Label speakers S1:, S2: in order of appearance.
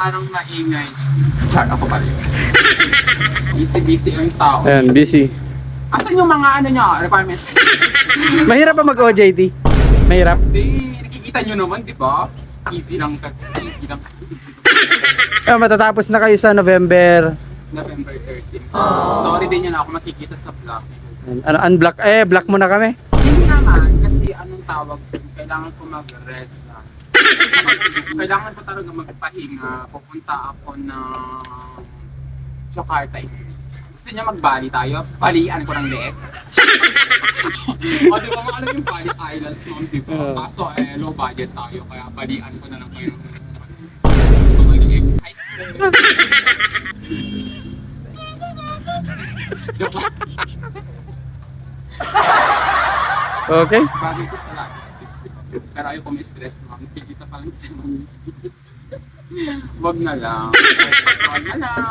S1: parang maingay. Char, ako pala yun. Busy-busy yung tao.
S2: Ayan, busy.
S1: Asan yung mga ano nyo, requirements?
S2: Mahirap pa mag-OJT. Mahirap.
S1: Hindi, nakikita nyo naman, di ba? Easy lang. Easy lang.
S2: Matatapos na kayo sa November.
S1: November 13. Sorry din yun ako makikita sa vlog.
S2: Ano, unblock? Block mo na kami.
S1: Hindi naman, kasi anong tawag dun, kailangan ko mag-rest lang. Kailangan ko talaga magpahinga. Pupunta ako ng Jakarta. Gusto niya mag-Bali tayo? Balian ko ng leeg. O di ba, ano yung Bali Islands noon, di ba? Kaso low budget tayo, kaya balian ko na lang kayo ng mga leeg. I swear. Joke lang.
S2: Okay.
S1: Bagay ko sa life stress, di ba? Pero ayaw ko may stress, ma'am. Nakikita pa lang sa mga. Wag na lang. Wag na lang.